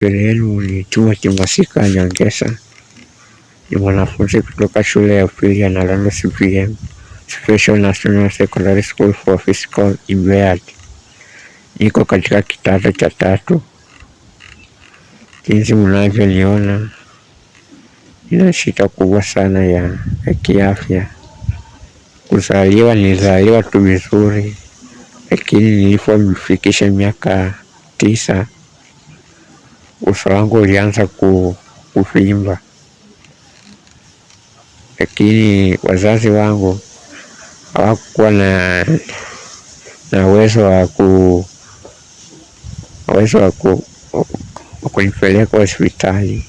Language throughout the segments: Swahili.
Mbele yenu ni Timothy Masika Nyongesa, ni mwanafunzi kutoka shule ya upili ya Nalondo CPM Special National Secondary School for Physical Impaired. Niko katika kidato cha 3. Jinsi mnavyoniona, nina shida kubwa sana ya kiafya. Kuzaliwa nilizaliwa tu vizuri, lakini nilipofikisha miaka 9 uso wangu ulianza kuvimba. Lakini wazazi wangu hawakuwa na uwezo wa kunipeleka hospitali,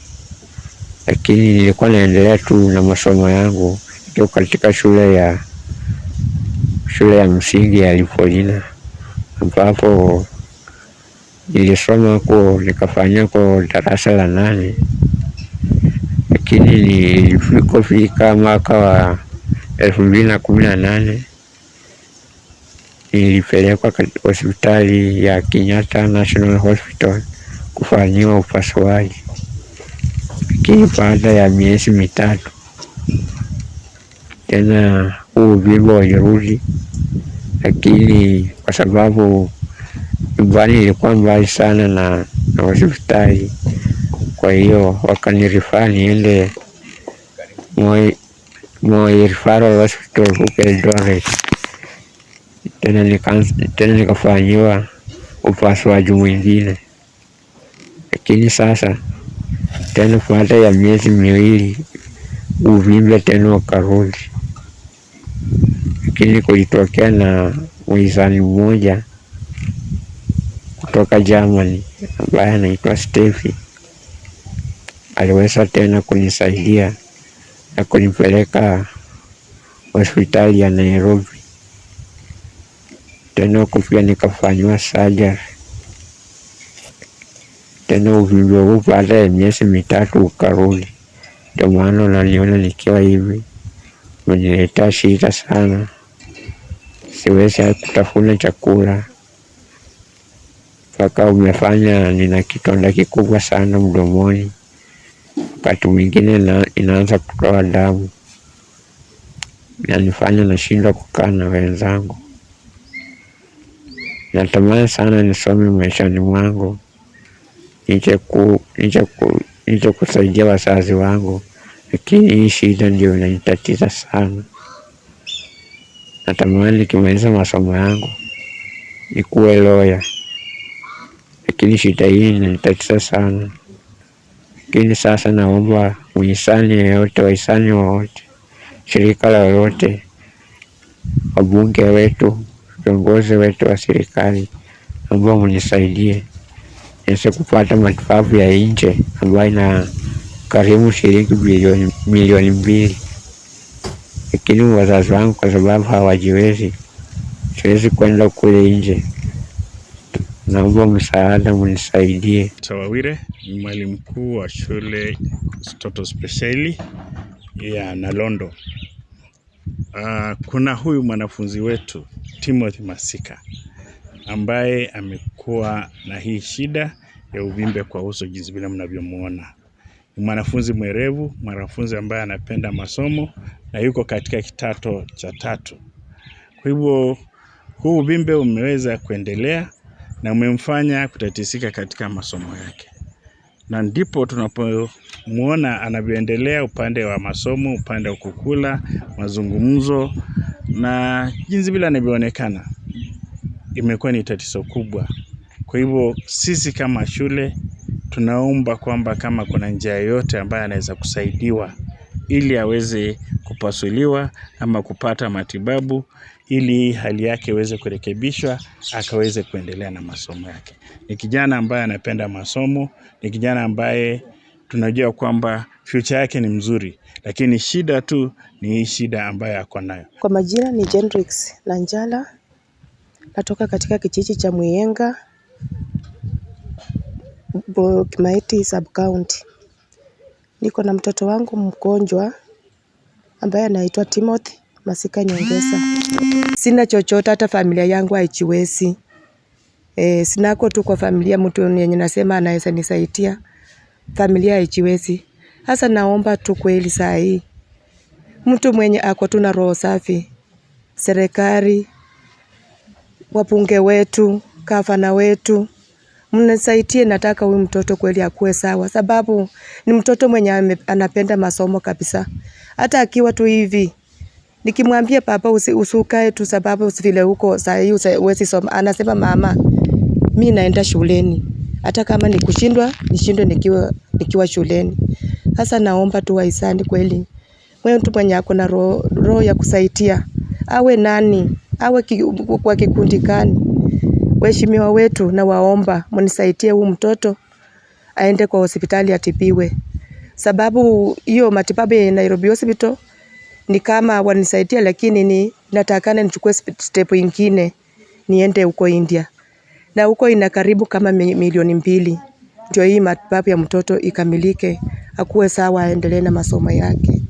lakini nilikuwa naendelea tu na masomo yangu katika shule ya msingi ya Lipolina, ambapo nilisoma huko nikafanya kwa darasa la 8. Lakini nilipofika mwaka wa 2018 nilipelekwa hospitali ya Kenyatta National Hospital kufanyiwa upasuaji. Lakini baada ya miezi 3 tena uvimbe ulirudi, lakini kwa sababu nyumbani ilikuwa mbali sana na hospitali, kwa hiyo wakanirifaa niende Moi Referral Hospital huko Eldoret. Tena nikafanyiwa upasuaji mwingine. Lakini sasa tena baada ya miezi 2 uvimbe tena ukarudi. Lakini kulitokea na mwisani mmoja kutoka Germany ambaye anaitwa Steffi. Aliweza tena kunisaidia na kunipeleka hospitali ya Nairobi. Tena kufika nikafanywa surgery. Tena uvimbe huu baada ya miezi 3 ukarudi. Ndio maana unaniona nikiwa hivi. Umeniletea shida sana. Siwezi kutafuna chakula. Mpaka umefanya nina kidonda kikubwa sana mdomoni. Wakati mwingine inaanza kutoa damu. Inanifanya nashindwa kukaa na wenzangu. Natamani sana nisome maishani mwangu. Nije kusaidia wazazi wangu. Lakini hii shida ndio inanitatiza sana. Natamani nikimaliza masomo yangu nikuwe lawyer. Lakini shida hii inanitatiza sana. Lakini sasa naomba mhisani yeyote, wahisani wote, shirika lolote, wabunge wetu, viongozi wetu wa serikali, naomba mnisaidie niweze kupata matibabu ya nje ambayo inagharimu shilingi milioni 2. Lakini wazazi wangu kwa sababu hawajiwezi, siwezi kwenda kule nje. Naomba msaada, mnisaidie. Tawawire ni mwalimu mkuu wa shule Toto Speciali ya Nalondo. Kuna huyu mwanafunzi wetu Timothy Masika ambaye amekuwa na hii shida ya uvimbe kwa uso jinsi vile mnavyomuona. Ni mwanafunzi mwerevu, mwanafunzi ambaye anapenda masomo na yuko katika kidato cha 3. Kwa hivyo huu uvimbe umeweza kuendelea na umemfanya kutatizika katika masomo yake. Na ndipo tunapomuona anavyoendelea upande wa masomo, upande wa kukula, mazungumzo, na jinsi vile anavyoonekana imekuwa ni tatizo kubwa. Kwa hivyo sisi kama shule tunaomba kwamba kama kuna njia yoyote ambayo anaweza kusaidiwa ili aweze kupasuliwa ama kupata matibabu ili hali yake iweze kurekebishwa, akaweze kuendelea na masomo yake. Ni kijana ambaye anapenda masomo, ni kijana ambaye tunajua kwamba future yake ni mzuri, lakini shida tu ni shida ambayo ako nayo. Kwa majina ni Gendrix Nanjala, natoka katika kijiji cha Muyenga, Kimaiti sub-county. Niko na mtoto wangu mgonjwa ambaye anaitwa Timothy Masika Nyongesa. Sina chochote, hata familia yangu haijiwezi. Sinako tu kwa familia mtu yenye nasema anaweza nisaidia. Familia haijiwezi. Sasa naomba tu kweli saa hii mtu mwenye ako tu na roho safi, serikali, wabunge wetu, gavana wetu, mnisaidie. Nataka huyu mtoto kweli akue sawa, sababu ni mtoto mwenye anapenda masomo kabisa. Hata akiwa tu hivi nikimwambia baba usukae tu, sababu vile huko saa hii huwezi soma, anasema mama, mimi naenda shuleni, hata kama nikushindwa nishindwe nikiwa shuleni. Sasa naomba tu wahisani kweli, wewe mtu mwenye ako na roho ya kusaidia, awe nani, awe kwa kikundi gani, waheshimiwa wetu, na waomba mnisaidie huyu mtoto aende kwa hospitali atibiwe, sababu hiyo matibabu ya Nairobi Hospital ni kama wanisaidia, lakini natakana nichukue step ingine niende huko India, na huko ina karibu kama milioni 2 ndio hii matibabu ya mtoto ikamilike, akuwe sawa, aendelee na masomo yake.